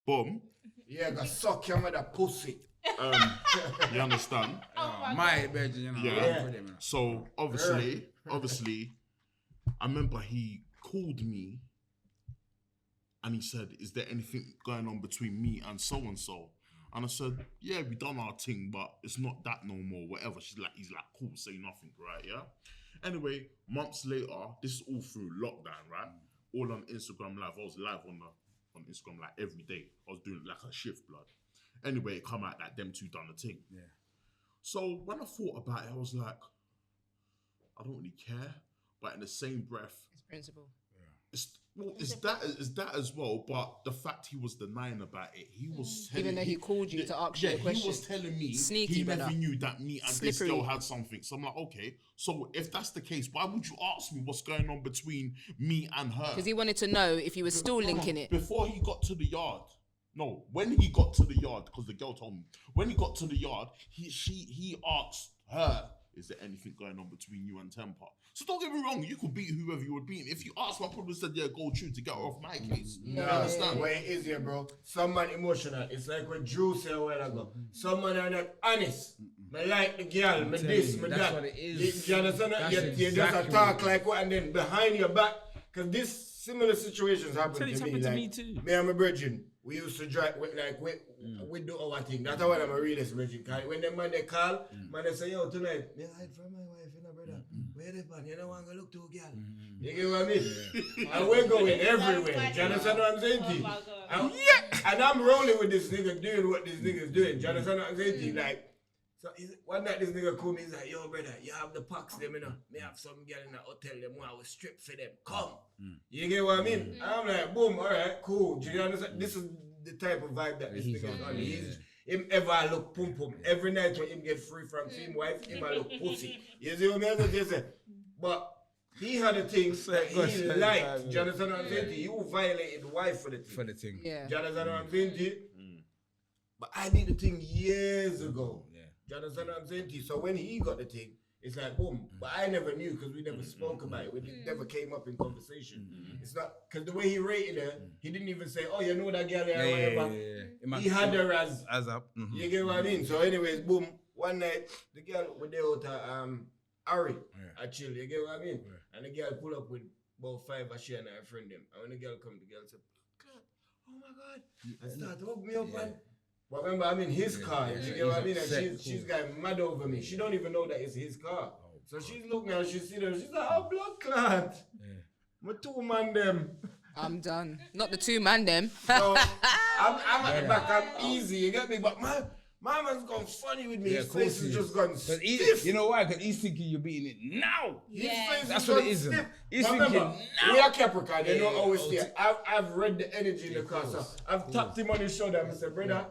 Boom. Yeah, got suck your mother pussy. You understand? My bedroom, you know. Yeah. For them, you know. So obviously, I remember he called me and he said, "Is there anything going on between me and so and so?" And I said, "Yeah, we done our thing, but it's not that no more. Whatever." He's like, "Cool, say nothing, right? Yeah." Anyway, months later, this is all through lockdown, right? All on Instagram Live. I was live on Instagram like every day. I was doing like a shift, blood. Anyway, it come out that them two done the thing. Yeah. So when I thought about it, I was like, I don't really care. But in the same breath, It's principle. it's that as well. But the fact he was denying about it, he was telling, Even though he called you to ask you a question. he was telling me Sneaky he brother. never knew that me and Slippery. this girl had something. So I'm like, okay. So if that's the case, why would you ask me what's going on between me and her? Because he wanted to know if you were still linking it. Before he got to the yard. No, when he got to the yard, because the girl told me, when he got to the yard, he asked her, "Is there anything going on between you and Temper?" So don't get me wrong, you could beat whoever you would beat. If you asked, I probably said, "Yeah, go true to get her off my case." No, You understand? where it is here, bro. Some man emotional. It's like what Drew said a while ago. Some man are not honest. Me like the girl, me this, me that. That's what it is. You understand? That's You just exactly talk what it like what, and then behind your back, because this similar situations happen to me. happened Like, to me too. me and my brethren, we used to drive, we do our thing. That's why I'm a realist brethren. When them man they call, man they say, "Yo, tonight, me hide from my wife, you know, brother. Where they pan? You don't want to look to a girl." You get what I mean? And we're going everywhere. Do you understand what I'm saying to you? And I'm rolling with this nigga doing what this nigga's doing. Do you understand what I'm saying to you? Like, so one night this nigga called me, he's like, "Yo, brother, you have the packs them, you know. Me have some girl in the hotel, them who I will strip for them. Come." You get what I mean? And I'm like, boom, all right, cool. Do you understand? This is the type of vibe that this nigga's on. Him ever look pum pum. Every night when him get free from him wife, him a look pussy. You see what I mean? But he had a thing that he liked. Do you understand what I'm saying to you? You violated the wife for the thing. For the thing. Yeah. Do you understand what I'm saying to you? But I did the thing years ago. Yeah. Do you understand what I'm saying to you? So when he got the thing, it's like boom. But I never knew because we never spoke about it. It never came up in conversation. It's not because the way he rated her, he didn't even say, "Oh, you know that girl there," or whatever. He had her as up. you get what I mean? So anyways, boom. One night, the girl with the out Ari, I chill. You get what I mean? And the girl pull up with about 5 of she and her friend them. And when the girl come, the girl say, "God, oh my God," and start to hug me up and. But remember, I'm in his car. You get what I mean? And she's got mad over me. She don't even know that it's his car. So she's looking and she see them. She's like, "Oh, blood clot. My 2 man them." I'm done. Not the 2 man them. So I'm at the back. I'm easy. You get me? But my man's gone funny with me. Yeah, His of course face he is is. just gone 'Cause stiff. you know why? Because he's thinking you're beating it now. His face That's is what it gone is, stiff. man. He's But remember, thinking now. we are Capricorn. They Yeah, don't always yeah. stay. I've read the energy in the car. So I've tapped him on his shoulder and I said, "Brother,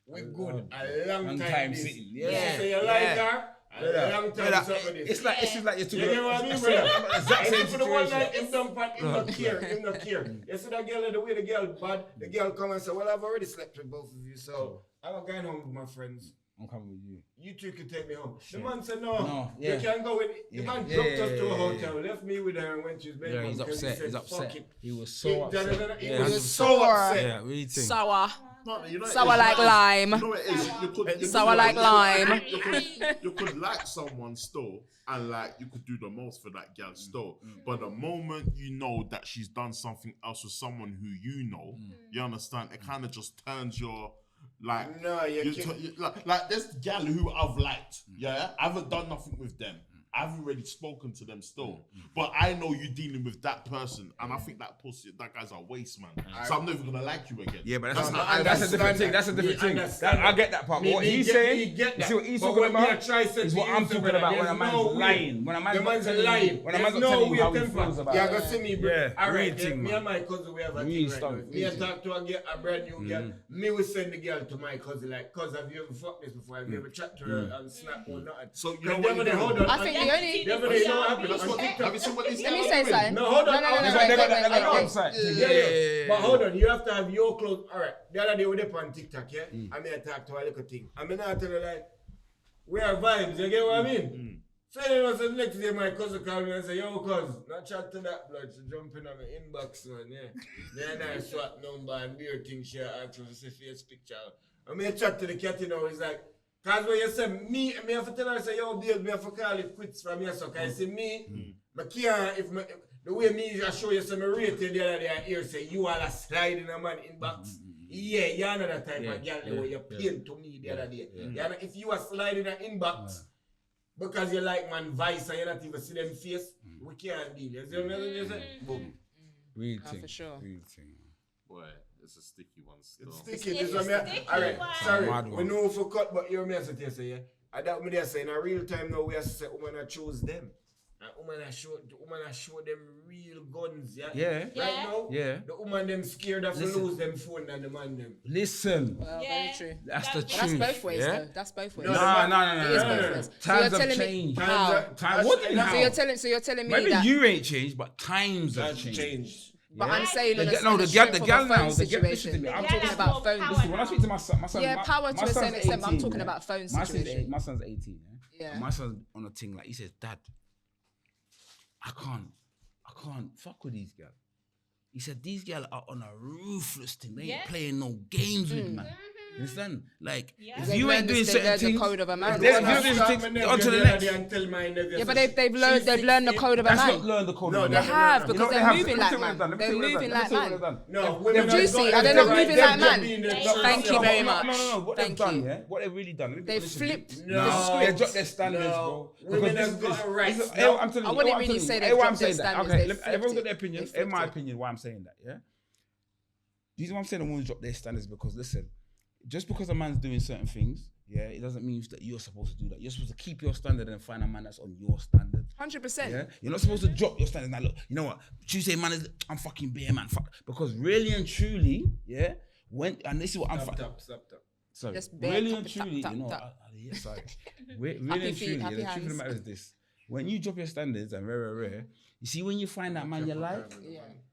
we're good. A long time this. sitting. You Yeah. say you like her, a long time something this." It's like you're You talking get what I mean, brother? exact same And for the one night, situation. him don't pat, him not care, him not care. You see that girl, the way the girl bad, the girl come and say, "Well, I've already slept with both of you, so I'm going home with my friends. I'm coming with you. You two can take me home." The man said, "No, No, yeah. you can go with." The Yeah. man Yeah, dropped yeah, us to a yeah, hotel, left me with her, and went to his bedroom. Yeah, he's because upset. He said, He's "Fuck upset. it." He was so upset. He Yeah, was 100%. so upset. Yeah, what do you think? Sour. No, you know what it Sour is? like lime. You know what it is? You could Sour like lime. You could like someone still, and like you could do the most for that girl still. But the moment you know that she's done something else with someone who you know, you understand? It kind of just turns your like. No, you like this gal who I've liked. Yeah, I haven't done nothing with them. I've already spoken to them still, but I know you're dealing with that person, and I think that guy's a waste man. So I'm never gonna like you again. Yeah, but That's that's a different thing. That's a different thing. I get that part. But what he's saying, you see what he's talking about, is what I'm talking about when a man's lying. When a man's lying. When a man's not telling you how he feels about it. Yeah, go see me, bro. Yeah, All right, real thing, me man. and my cousin, we have a Real thing right stuff, now. Me real and talk to a brand new girl. Me will send the girl to my cousin, like, "Cuz, have you ever fucked this before? Have you ever chat to her and snap or nothing?" So you Because know the what other day, you hold do? on. I think the only... The other day, you know what happened? That's what have you seen what these Let me guys say are doing? something. No, hold on. No, They got that wait. website. Yeah. But hold on, you have to have your clothes. All right, the other day we were on TikTok, yeah? I mean, I talk to a little thing. I mean, I tell her, like, we are vibes, you get what I mean? So then was the next day my cousin called me and said, yo cuz, not chat to that blood, she jumping on my inbox man, yeah. Then I swap number and beer thing she asked me to see face picture. And me chat to the cat, you know, it's like, cause when you say me have to tell her, say, yo, babe, me have to call it quits from here, so cause you see me, I can't, if the way me I show you some rated the other day, I hear say, you all a slide in a man inbox. Yeah, you're not that type of girl where you paint to me the other day. Yeah. If you are sliding in an inbox, because you like man vice and you not even see them face, we can't deal. You see what I'm saying? Boom. Real for sure. Real thing. Boy, it's a sticky one still. It's sticky. This one, alright, sorry. We know for cut, but you're me as a say, yeah. I doubt me there say in a real time now we have to say woman choose them. And woman show them real guns, yeah. Yeah. Right now, Yeah. the woman them scared of to lose them phone than the man them. Listen. Well, very true. That's the That's truth. both ways, yeah? though. That's both ways. No, No. It is both ways. Times so you're have telling me changed. how? What? So you're telling me Maybe that. you ain't changed, but times have That's changed. changed. But I'm saying The on gal- no, on the a gal- strength the of gal a now, phone the gal- situation. listen to me, I'm We're talking talking about about phone. power. Listen, when I speak to my son, Yeah, power to my a son's certain extent, but I'm 18, talking yeah? about phone My son's situation. my son's 18, yeah? Yeah. And my son's on a thing like, he says, Dad, I can't fuck with these girls. He said, these girls are on a ruthless thing. They ain't playing no games with man. You understand? Like, if They've you ain't learned doing this- they've certain learned the things, code of a man. if they're doing things onto the next. Yeah, but they've learned the code of a That's man. not learn the code No, of they man. have, You because You know they're what they moving have? like Let me man. tell They're you what they've moving done. like Let me tell you man. what they've done. No, They're women juicy. have Are they got- not moving they've like man? been in the- Thank you very much. No. What Thank they've done, you. yeah? What they've really done. Let me be They've honest with you. flipped No. the They script. dropped their standards, No. bro. Women Because have this- got rights. this- No. I'm telling I you, wouldn't I'm really telling say you. they've Why I'm dropped their saying that. standards, Okay, they've everyone's flipped got their it. opinion. They In my flipped it. opinion, why I'm saying that, yeah? The reason why I'm saying the women drop their standards because, listen, just because a man's doing certain things, yeah, it doesn't mean that you're supposed to do that. You're supposed to keep your standard and find a man that's on your standard. 100%. Yeah, you're not supposed to drop your standards. Now look, you know what? Tuesday man is I'm fucking bare man. Fuck, because really and truly, yeah. And this is what I'm. Stop. Sorry, Just bare really tap and it, tap, truly, tap, you know. tap. Yeah, sorry. Really Happy and feet, truly, happy the truth of the hands. matter is this: when you drop your standards and rare, you see when you find that man you like,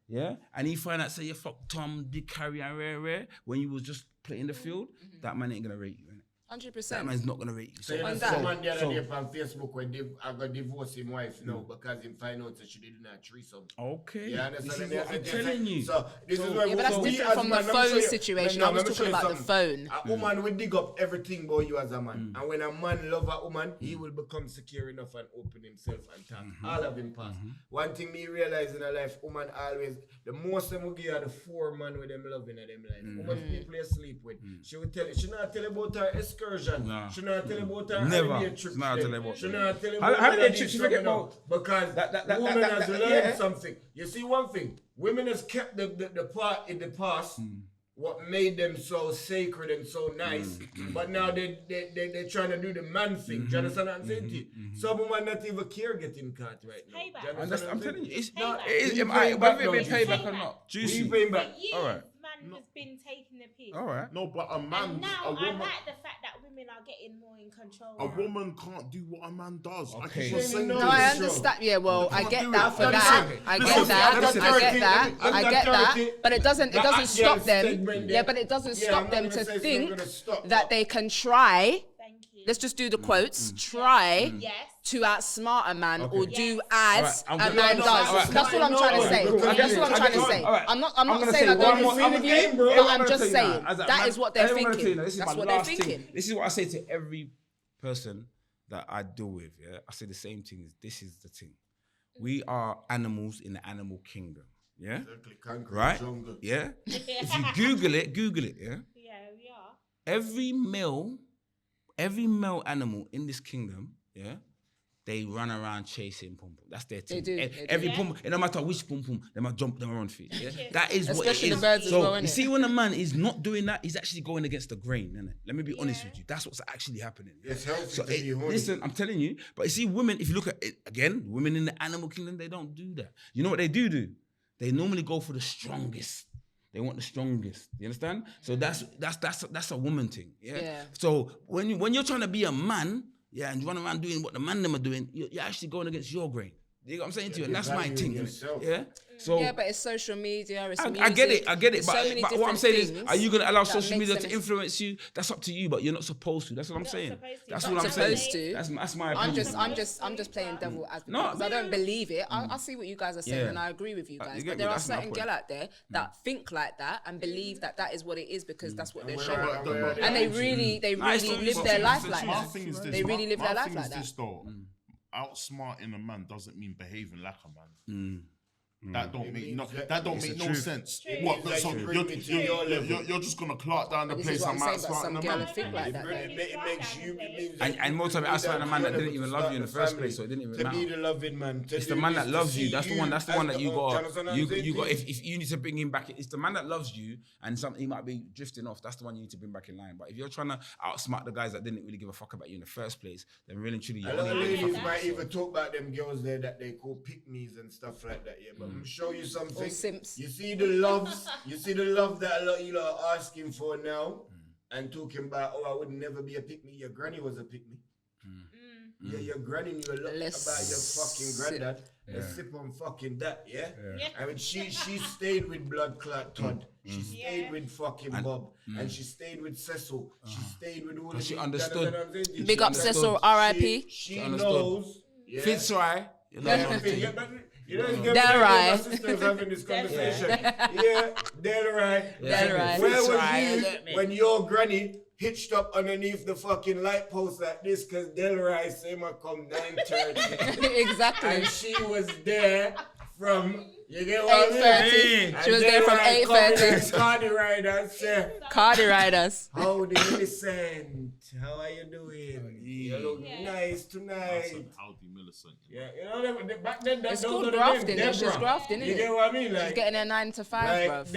yeah, and you find out say you fuck Tom, Dick, Harry, and rare, when you was just playing the field, that man ain't gonna rate you. Innit? 100%. That man's not gonna rate you. So you know, On that. someone the other day on Facebook when I got divorced his wife now because him find out that she didn't have threesome. Okay, Yeah, this understand? is what I'm telling you. So this is why Yeah, but that's we different as from the man, let me show phone you- situation. No, I was let me talking show you about the something. phone. A woman will dig up everything about you as a man. And when a man love a woman, he will become secure enough and open himself and talk. All of him pass. One thing me realize in a life, woman always, the most them will give her the 4 man with them loving in them life. Woman people you sleep with. She will tell you, she not tell you about her excursion. Nah. She not tell you about her Never. holiday trip. She not tell you about She that. not tell you How- about holiday these trips, you forget coming out. about- Because that- woman has learned yeah. something. You see one thing, women has kept the part in the past, what made them so sacred and so nice, but now they're trying to do the man thing. Do you understand what I'm saying to you? Some women not even care getting caught right now. Payback. Do you I'm understand what I'm telling saying? you, it's Payback. not. It is, We whether pay back it be now. payback or Payback. not. We Juicy. paying back. For years, All right. man has been taking the piss. All right. No, but a man, And now a I woman, like the fact that women are getting more in control. a woman can't do what a man does. I Okay. keep on saying No, No, I this. understand. Yeah, well, I can't get do that it. for Listen, that. I listen, get that. listen, I get that. I get that. But it doesn't stop them. segment Yeah, there. but it doesn't Yeah, stop I'm them not to gonna say it's not think gonna stop, that but- they can try. Thank you. Let's just do the quotes. Try Yes. to outsmart a man or Okay. do Yes. as Alright, a I'm man gonna- does. alright, That's what I'm trying to say. cool. I get That's it, what I'm I trying get to it. say. Alright, I'm not gonna saying say I one don't more- agree with you, I'm but gonna I'm tell just you now, saying as a that man- is what they're I'm gonna tell you thinking. now, this is That's my what they're last thing. thinking. This is what I say to every person that I deal with. Yeah, I say the same thing. This is the thing. We are animals in the animal kingdom. Yeah, Exactly, concrete right. jungle. Yeah. If you Google it. Yeah. Yeah, we are. Every male animal in this kingdom, yeah, they run around chasing pum pum. That's their thing. do, they do. Every Yeah. pum, it no matter which pum pum, they must jump, they must run feet. Yeah? That is what it Especially is. the birds as so well, you innit? see, when a man is not doing that, he's actually going against the grain, innit? Let me be honest Yeah. with you. That's what's actually happening. It's healthy So to be horny. listen, I'm telling you. But you see, women, if you look at it again, women in the animal kingdom, they don't do that. You know what they do? They normally go for the strongest. They want the strongest. You understand? So that's a woman thing. Yeah. Yeah. So when you're trying to be a man, yeah, and you run around doing what the man them are doing, you're actually going against your grain. You know what I'm saying to you? And You're that's my valuing thing. yourself. Yeah. So Yeah, but it's social media. It's music. I get it. there's But, so many but what I'm different saying is, things are you going to allow that social makes media them to influence you? That's up to you, but you're not supposed to. That's what I'm Not saying. supposed to. That's Not what I'm saying. supposed to. That's my opinion. I'm just playing devil advocate No, because I don't believe it. I see what you guys are saying Yeah. and I agree with you You guys. get But me? there are That's my certain point. girl out there that think like that and believe that that is what it is because that's what they're where showing. are- where are And they they really Nice to live be their so life sensitive. like My that. thing is this. They really live my their life thing like is that. this though. Outsmarting a man doesn't mean behaving like a man. Mm. That don't make means no. that- That don't It's make the no truth. sense. True. What? Like So you bring me to your level. you're just gonna clark down the But this place is what and I'm might saying, but outsmarting some a girl man. think like that. It makes you. It means And most of it, outside the man that didn't even love you in the first place, so it didn't even to matter. be the loving man. It's the man that loves you. That's the one. That's the one that you got. You got. If you need to bring him back, it's the man that loves you, and something he might be drifting off. That's the one you need to bring back in line. But if you're trying to outsmart the guys that didn't really give a fuck about you in the first place, then really and truly, A you're lot of only ladies fucking. might even talk about them girls there that they call pick-me's and stuff like that, yeah. But I'm gonna show you something. Or simps. You see the loves, that a lot of you lot are asking for now and talking about, oh, I would never be a pick-me. Your granny was a pick-me. Yeah, your granny knew a lot Let's about your fucking sip. granddad. Let's sip on fucking that, yeah? Yeah. I mean, she stayed with Blood Clot Todd. She stayed Yeah. with fucking Bob. And she stayed with Cecil. She stayed with all of she these- understood. Big up Cecil, R.I.P. She understood. knows. Yeah. Fitzroy. You know, Yeah, but you know, you That right. my sister's having this conversation. Yeah, they're right. That right. Where was Fitzroy, you get me. when your granny hitched up underneath the fucking light post like this? Cause Delroy say ma come 9:30, Exactly. and she was there from. You get what I mean? 8:30. She was there from 8:30. Cardi riders say, Cardi riders. "Howdy, Millicent? How are you doing? You look nice tonight." Howdy, Millicent. Yeah, you know, back then, It's those called were the grafting, names, though. She's Deborah. grafting, You isn't get it? what I mean? Like, She's getting her 9 to 5, bruv.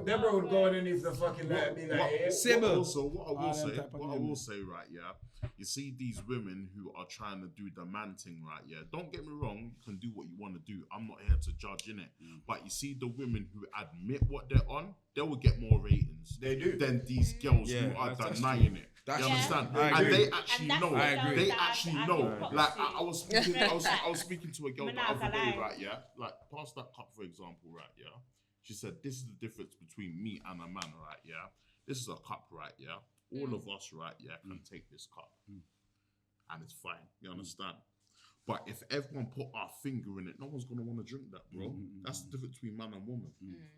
Deborah would go underneath the fucking light and be like, hey, Sybil. Also, what I them will say, right, yeah, you see these women who are trying to do the man thing, right, yeah. Don't get me wrong, you can do what you want to do. I'm not here to judge, innit? But you see the women who admit what they're on, they will get more ratings. They do. Than these girls Yeah, who are that's denying it. That's You true. understand? I And agree. they actually And that's know. the I agree. They girls that actually I know. think Like proxy. I was speaking, I was speaking to a girl the Manaka other day, lie. right? Yeah, like past that cup, for example, right? Yeah, she said this is the difference between me and a man, right? Yeah, this is a cup, right? Yeah, all of us, right? Yeah, can take this cup, and it's fine. You understand? But if everyone put our finger in it, no one's gonna want to drink that, bro. That's the difference between man and woman.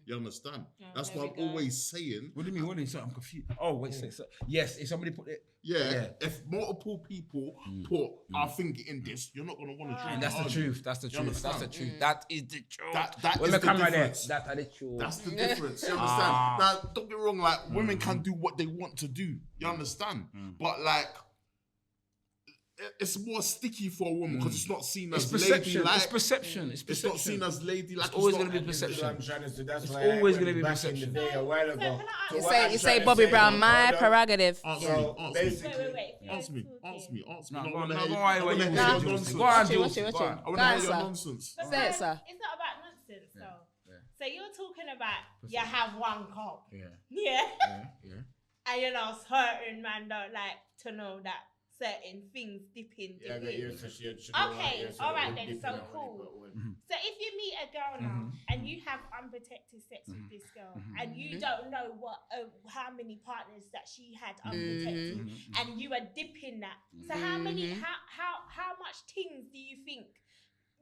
You understand? That's there why I'm we go. always saying. What do you mean? What do you mean? I'm confused. Oh, wait, so yes, if somebody put it. Yeah, Yeah. if multiple people put our finger in this, you're not gonna want to drink. And that's the argue. truth. That's the You truth. That's the understand? truth. That is the truth. That When is the the camera there, difference. that's the truth. That's the difference. You understand? Now, don't get me wrong. Like women can do what they want to do. You understand? But like, it's more sticky for a woman because it's not seen It's as perception. ladylike. It's perception. It's It's not perception. seen as ladylike. It's always not- gonna be That's what perception. I'm trying to say. That's It's why I always went gonna be back perception. in the day a while ago. can I to You what say, I'm you say trying to Bobby say, Brown, hold my on. prerogative. Answer Yeah. me. So Answer me. basically, Wait. Answer me. Talking. Answer me. Answer No, me. go I on. wanna No, hear go you- on. I wanna What you hear want your to do? nonsense. Go on, Watch it, Jules. watch it, watch Go it. on. I wanna Go on, hear your sir. nonsense. Say it, sir. It's not about nonsense, though. Yeah. So you're talking about you have one cup, Yeah. yeah, Yeah. and you know certain man don't like to know that certain things dip in. Yeah, I dip get in. you. So she Okay, alright then, so cool. Mm-hmm. So if you meet a girl now and you have unprotected sex with this girl and you don't know what how many partners that she had unprotected and you are dipping that, so how many how much things do you think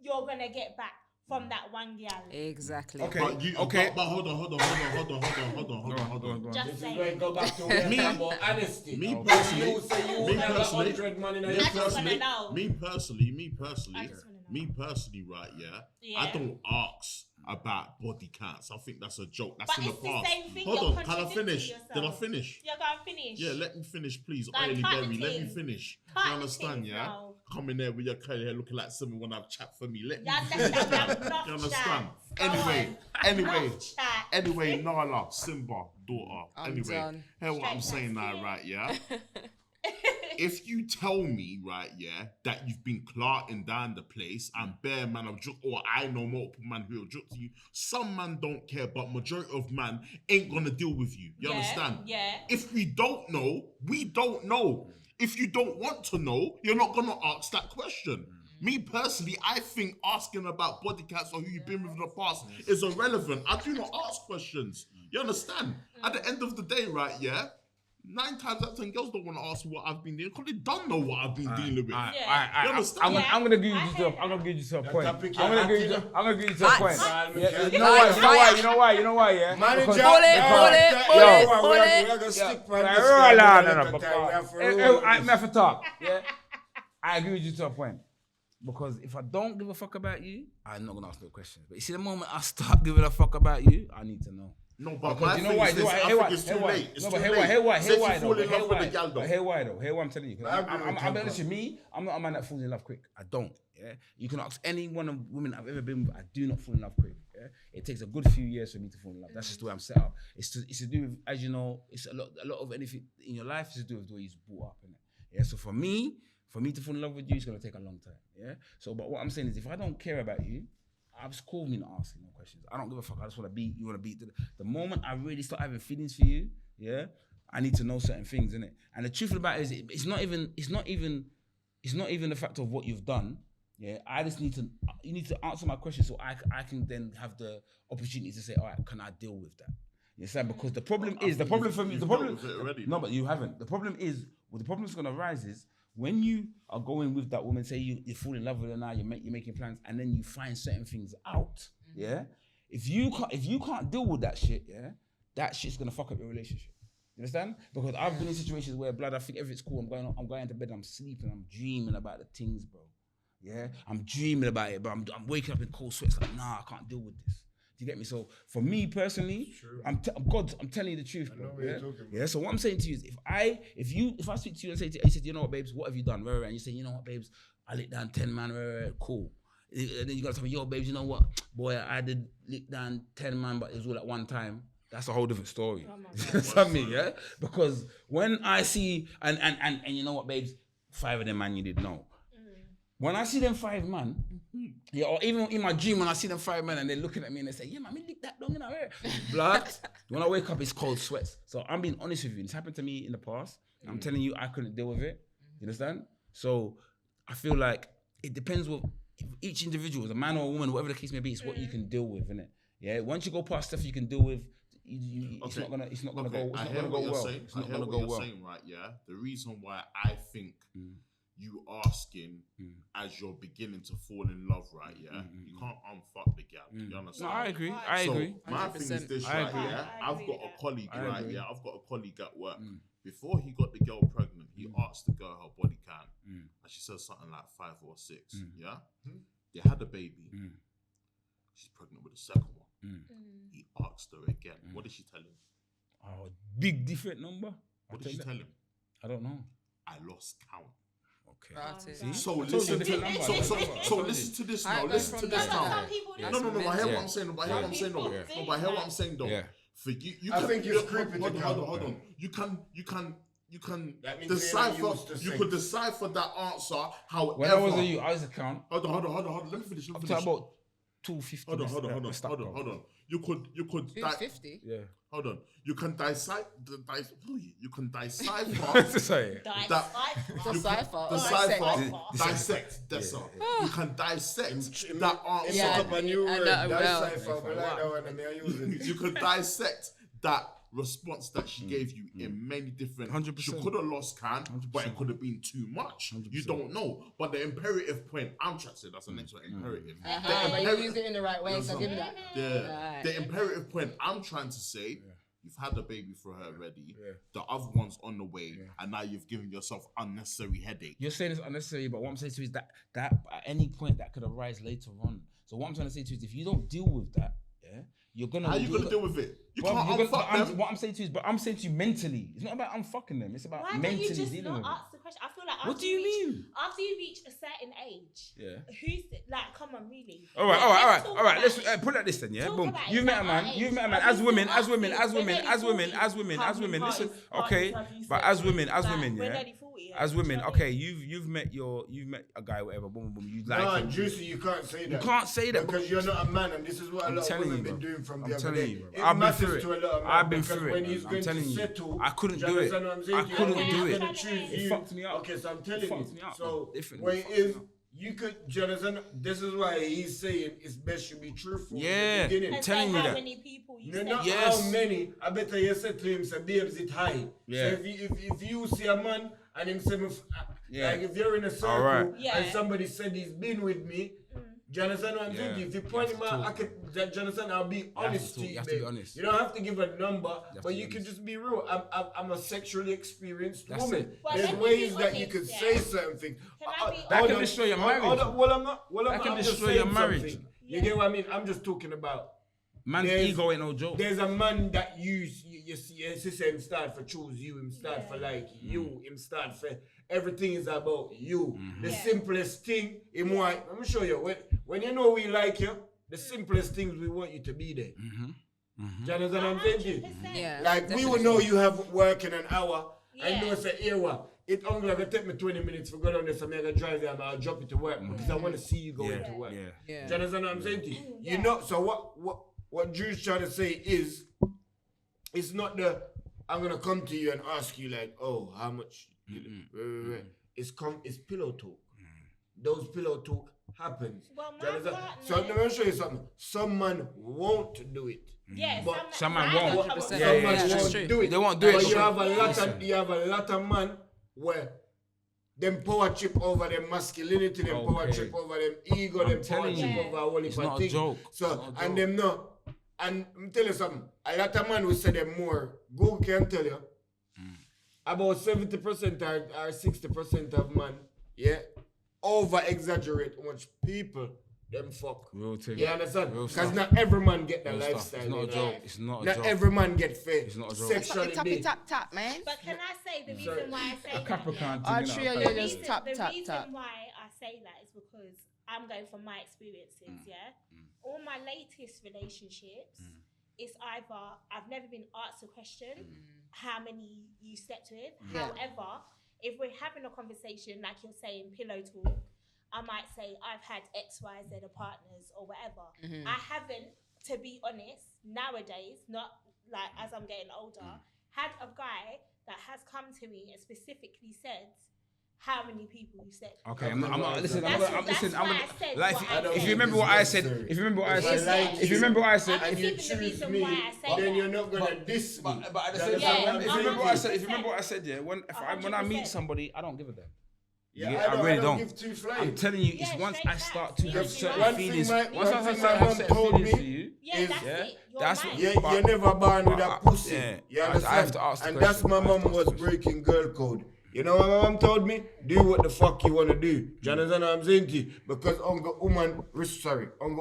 you're gonna get back from that one girl? Exactly. Okay. But you, Okay. But hold on. Just This saying. is where I go back to where Me- I'm about honesty. me But personally- you say you me have personally- 100 man in Me your I just wanna personally, know. me personally, I just wanna know. me personally, right? Yeah, Yeah. I don't ask about body counts. I think that's a joke. That's But in it's the the past. same thing, Hold you're on, can I contradicting finish? yourself. Did I finish? You're gonna finish. Yeah, let me finish, please. Go on, Oily cut the Berry, let me thing. finish. Cut You the understand, thing yeah? now. Come in there with your curly hair looking like someone when I've chat for me. Let me You understand? I'm not You understand? chat. Go Anyway, on. Not chat. anyway, Nala, Simba, daughter. I'm anyway, done. hear what I'm Straight saying back to now, you. right? Yeah. If you tell me, right, yeah, that you've been clarting down the place and bare man have joked, or I know multiple man who have joked to you, some man don't care, but majority of man ain't gonna deal with you. You Yeah, understand? yeah. If we don't know, we don't know. If you don't want to know, you're not gonna ask that question. Me personally, I think asking about body counts or who you've been with in the past is irrelevant. I do not ask questions. You understand? At the end of the day, right, yeah? 9 times out of 10 girls don't want to ask me what I've been doing because they don't know what I've been dealing with. You understand? I'm gonna give you to a point. I'm gonna give you to a point. Yeah, You know why? Yeah. Manager, Because- we're gonna stick for this. I have to talk. Yeah. I agree with you to a point. Because if I don't give a fuck about you, I'm not gonna ask no questions. But you see, the moment I start giving a fuck about you, I need to know. No, but Because my you know thing why? is this, I think it's too late. It's too late. Hear why Say if you though. fall in love with the gal though. Hear why though. Hear what I'm telling you. 'Cause I agree with I'm you, honest with me. I'm not a man that falls in love quick. I don't. Yeah. You can ask any one of women I've ever been with. I do not fall in love quick. Yeah. It takes a good few years for me to fall in love. That's just the way I'm set up. It's to do with, as you know, it's a lot of anything in your life is to do with the way you're brought up, innit? Yeah. So for me to fall in love with you, it's gonna take a long time. Yeah. So, but what I'm saying is, if I don't care about you, it's cool me not asking no questions. I don't give a fuck. I just want to beat. You want to beat. The moment I really start having feelings for you, yeah, I need to know certain things, innit? And the truth about it is, it's not even the fact of what you've done. Yeah, I just need to. You need to answer my question so I can then have the opportunity to say, all right, can I deal with that? You understand? Because the problem is, the problem for me, the problem. Dealt with it already, No, but you haven't. The problem is, the problem that's gonna arise is when you are going with that woman, say you fall in love with her now, you're making plans, and then you find certain things out. Yeah, if you can't deal with that shit, yeah, that shit's gonna fuck up your relationship. You understand? Because I've been in situations where, blood, I think everything's cool. I'm going to bed, I'm sleeping, I'm dreaming about the things, bro. Yeah, I'm dreaming about it, but I'm waking up in cold sweats, like, nah, I can't deal with this. Do you get me? So for me personally, I'm telling you the truth, bro. Yeah. So what I'm saying to you is, if I speak to you and say to you, you know what, babes, what have you done? And you say, you know what, babes, I licked down 10 man, cool. And then you gotta tell me, yo, babes, you know what, boy, I did lick down 10 man, but it was all at one time. That's a whole different story. You understand me? Yeah. Because when I see and you know what, babes, 5 of them man you did know. When I see them 5 man, yeah, or even in my dream when I see them 5 men and they're looking at me and they say, yeah, man, me lick that down in our hair. Blood. When I wake up, it's cold sweats. So I'm being honest with you. It's happened to me in the past. I'm telling you, I couldn't deal with it. You understand? So I feel like it depends with each individual, as a man or a woman, whatever the case may be, it's what you can deal with, innit? Yeah. Once you go past stuff you can deal with, it's not gonna go. It's not gonna go well. It's not gonna go well. Saying, right? Yeah. The reason why I think you asking as you're beginning to fall in love, right? Yeah, you can't unfuck the gal. You understand? No, I agree. So my thing is this, right? Yeah, I've got a colleague, right? Yeah, I've got a colleague at work. Before he got the girl pregnant, he asked the girl her body count, and she said something like 5 or 6. Yeah, they had a baby. She's pregnant with the second one. He asked her again. What did she tell him? Oh, big different number. What did she tell him? I don't know. I lost count. Okay. See? So listen to this now. Listen to this now. No. I hear what I'm saying. But I hear what I'm saying though. Yeah. For you I think you're creeping. Hold on. You can decipher. You could decipher that answer. However, when I was a count. Hold on. Let me finish. I'm talking about 250. Hold on. You could 250. Yeah. Hold on. You can decipher. Sorry. Dissect. That's all. You can dissect that answer. You can dissect that response that she gave you in many different. 100%. She could have lost count, but it could have been too much. 100%. You don't know. But the imperative point, I'm trying to say that's the next one. Imperative. But you used it in the right way, so give me that. Yeah. The imperative point I'm trying to say. You've had a baby for her already. The other one's on the way, and now you've given yourself unnecessary headache. You're saying it's unnecessary, but what I'm saying to you is that at any point that could arise later on. So what I'm trying to say to you is, if you don't deal with that, you're gonna. How are you gonna deal with it? You can't unfuck them. What I'm saying to you is, but I'm saying to you mentally. It's not about unfucking them. It's about mentally dealing with it. Ask the question? I feel like what do you mean? After you reach a certain age, who's like? Come on, really? All right. Let's put it like this then. Yeah, boom. You've met a man. As women. Listen, okay, but as women, yeah. As women, okay, you've met a guy, whatever, boom, you like him. No, Juicy, you can't say that. You can't say that because you're not a man, and this is what a lot of women have been doing from the other day. I've been through it. I've been through it. I'm telling you, I couldn't do it. I couldn't do it. It fucked me up. Okay, so I'm telling you. So what it is, You could, Jonathan, this is why he's saying it's best you be truthful. Yeah. In the beginning. And telling say you how that. many people you No, said. not Yes. how many. I better you said to him, say, babes, it high. Yeah. So if you see a man and him say, Yeah. like if you're in a circle Alright. Yeah. and somebody said he's been with me, do you understand what I'm Yeah. saying? If you point him out, do you understand? I'll be honest to you, you have to be babe. honest. You don't have to give a number, to but be you can honest. just be real. I'm a sexually experienced That's woman. it. Well, There's let me ways be that you honest, could yeah. say certain things. Can I be That Hold can on, destroy your hold on, marriage. Well, I'm not. Well, That can I'm just destroy your saying marriage. something. You get what I mean? I'm just talking about. Man's There's- ego ain't no joke. There's a man that you see him start for choose you, him start for like you, him start for everything is about you. The Yeah. simplest thing, him want, let me show you, when you know we like you, the simplest things we want you to be there. Do you understand what I'm saying? to you? 100%. Yeah. Like we will know you have work in an hour, and Yeah. know say, here what? It only gonna take me 20 minutes to go down there, so I'm gonna drive there and I'll drop you to work because I want to see you going to work. Yeah. Yeah. Do you understand what I'm saying to you? Yeah. You know, so what Drew's trying to say is, it's not the, I'm gonna come to you and ask you like, oh, how much? It's pillow talk. Those pillow talk happens. Well, Do you my understand? partner- So let me show you something. Some man won't do it. Yeah, But some man I won't. don't come 100%. up Some with man yeah, that's won't true. do it. They won't do it, But you but have a lot listen. of man where them power trip over them masculinity, them power Okay. trip over them ego, them power telling trip you. over a whole It's heap of not a things. joke. It's So not a and joke. them no. And I'm telling you something. A lot of man will say them more. Google can tell you. About 70% or 60% of man, yeah, over exaggerate how much people them fuck. Real thing. You understand? Real Because stuff. not every man get the Real stuff. lifestyle. It's not a they joke. like. It's not a Not joke. every man get fed. It's not a joke. Sexually Tappy, based. tap, man. But can I say the reason why I say A that? Capricorn Our thing, trio, you know, you're The just reason, tap, the tap, reason tap. why I say that is because I'm going from my experiences, yeah? All my latest relationships, it's either I've never been asked a question, how many you slept with. Yeah. However, if we're having a conversation, like you're saying, pillow talk, I might say I've had X, Y, Z of partners or whatever. I haven't, to be honest, nowadays, not like as I'm getting older, had a guy that has come to me and specifically said how many people you slept with. Okay, I'm not. Listen, That's I'm why listen. I said Like, what I if said. you remember what I said, if you remember what I If I said, like if you remember what I said, I'm and you just giving the choose reason me, why I say then that. you're not gonna diss me. but at the Do same you Yeah, time, understand if what you I'm remember what I saying? said, if you remember what I said, yeah, when I meet 100%. somebody, I don't give a damn. Yeah, Yeah, I really don't. give two flies. I'm telling you, it's Yeah, once straight I start facts. to have Yeah, certain one thing feelings, my- once one I thing start my to have mom certain told feelings me for you, Yeah, is- that's yeah, it. You're that's mine. yeah, You're never born with a but- pussy. yeah. You I understand? have to ask the and that's question. my I have to mom ask was the question. breaking girl code. You know what my mom told me? Do what the fuck you wanna do. Do you understand what I'm saying to you? Because on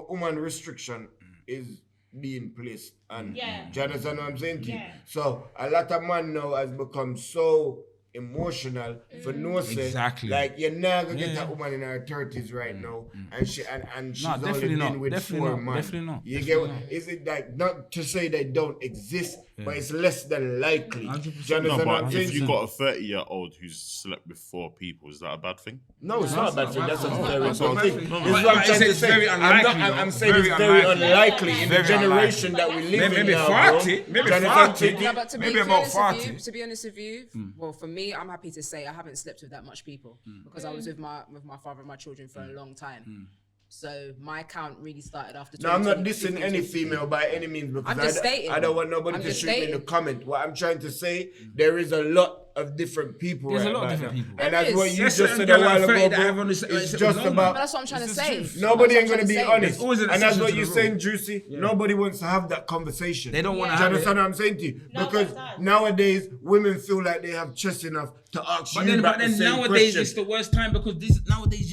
woman restriction is being placed. And Yeah. do you understand what I'm saying to you? Yeah. So a lot of man now has become so emotional for no say. Exactly. Like you're not gonna get Yeah. that woman in her 30s right now, and she's No, only definitely been not. with Definitely 4 not. months. Definitely not. You Definitely get what? not. Is it like not to say they don't exist, but it's less than likely. 100%. Do you No, understand what I'm but saying? if you got a 30-year-old who's slept with 4 people, is that a bad thing? No, it's not a bad thing. That's a very That's not important a thing. bad thing. This But is what I'm I trying said to it's say. very I'm unlikely, I'm though. saying Very it's very unlikely. unlikely in the Very generation that we unlikely. live in Maybe now, 40, bro. maybe Do you understand? 40. No, but to Maybe be about honest with 40. you, to be honest with you, well, for me, I'm happy to say I haven't slept with that much people because I was with my father and my children for a long time. So my count really started after. No, I'm not 20, dissing any 15. female by any means because I'm just stating. I don't want nobody I'm to just shoot me in the stating. comment. What I'm trying to say, there is a lot of different people. There's a right lot of about different now. people. And There that's is. what you There's just certain said a girl while at 30 ago, that bro. have on this- It's it's just no, man. about But that's what I'm trying to It's the say. truth. nobody That's ain't what gonna I'm be saying. honest. There's always an And that's exception what to you're the saying, rule. Juicy. Nobody wants to have that conversation. They don't want to Do you have it. understand what I'm saying to you? No one Because does. nowadays women feel like they have chest enough to ask But you then, back the same nowadays question. it's the worst time because these are the days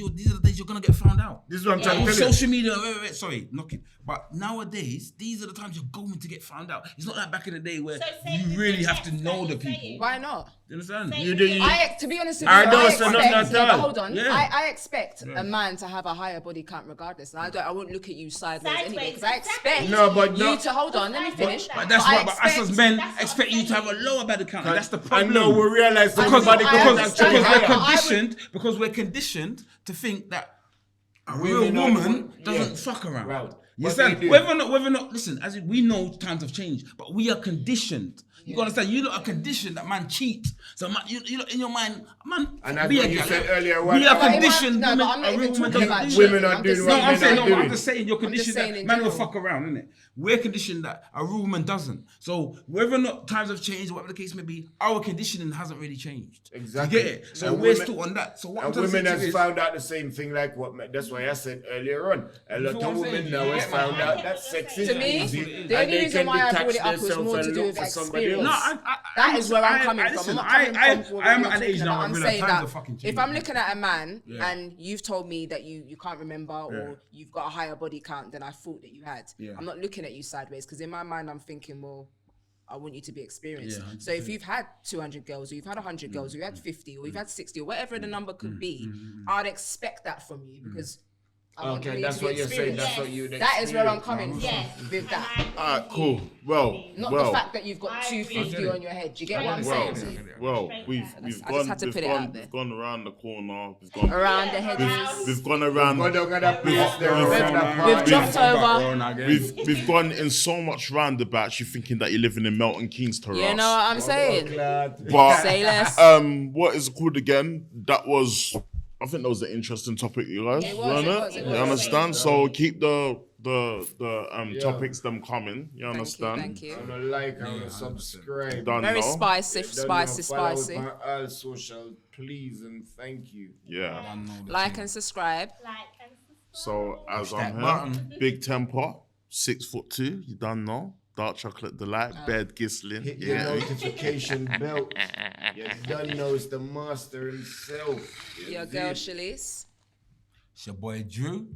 you're gonna get found out. This is what I'm On trying to tell you. social media, wait, sorry, knock it. But nowadays, these are the times you're going to get found out. It's not like back in the day where So say you with really the have to text know that the you're people. saying. Why not? Do you understand? Say You do. To be honest with you, I don't I say nothing expect, at no, but all. hold on. Yeah. I expect a man to have a higher body count regardless. And I won't look at you sideways anyway Sideways, because I expect exactly. No, but you no- to hold on. Let me finish. But That's I what. But us as expect- men that's what expect I'm you to have a saying. lower body count. And that's the problem. I know we realize because everybody I goes understand actually that. we're higher. conditioned to think that a Women real are- woman yeah. doesn't fuck around. Right. You What they understand? do. Whether or not, listen, as we know times have changed, but we are conditioned. You gotta understand, you lot are conditioned that man cheat. So man, you lot in your mind, man, And that's be what a you gal. said earlier. We are But conditioned. no, but women, I'm not a real even woman talking doesn't about do women that. are I'm doing just what No, I'm men saying, are no, doing. I'm just saying you're conditioned saying that in man will general. fuck around, innit? We're conditioned that a real woman doesn't. So whether or not times have changed, whatever the case may be, our conditioning hasn't really changed. Exactly. You get it? So And we're women- still on that. So what I'm And trying to say women to has you is, found out the same thing like that's why I said earlier on. A lot what of I'm women saying? now You has get me? found out I that get sex what is you're To me, easy. the and only they reason can why I detach brought it up was themselves more and to do look with for somebody experience. else. That is where I'm coming listen, from. I'm not coming from what I am you're at an age talking now about. where I I'm realize saying times are that fucking if changing. I'm looking at a man Yeah. and you've told me that you can't remember or you've got a higher body count than I thought that you had, Yeah. I'm not looking at you sideways because in my mind I'm thinking, well, I want you to be experienced. Yeah, so if you've had 200 girls or you've had 100 girls or you've had 50 or you've had 60 or whatever the number could be, I'd expect that from you because I want Okay, you that's to be what you're saying. experienced. That's what you. That is where I'm coming from Yes. with that. And I agree Alright, with cool. you. Well, Not well, the fact that you've got I 250 agree. on your head. Do you get what I'm well, saying? well. Straight We've back. we've I just gone had to we've put it gone out there. we've gone around the corner. We've gone Around the head. we've gone around. We've We've dropped over. We've gone in so much roundabouts. You're thinking that you're living in Milton Keynes terrace. You know what I'm saying? But Say less. what is it called again? I think that was an interesting topic, you guys. It was, wasn't it was, it You was. understand? So keep the topics them coming. You Thank you, understand? thank you. I'm gonna like, I'm gonna subscribe. Done Very now. spicy, Don't spicy, follow spicy. my all social, please and thank you. Yeah. Like and subscribe. Like and subscribe. So as that I'm here, button. big temper, 6'2", you done know. Dark chocolate delight, bed gisling. Hit the Yeah. notification bell. You done know it's the master himself. You Your did. girl Shalice. It's your boy Drew.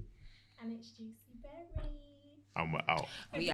And it's Juicy Berry. And we're out. We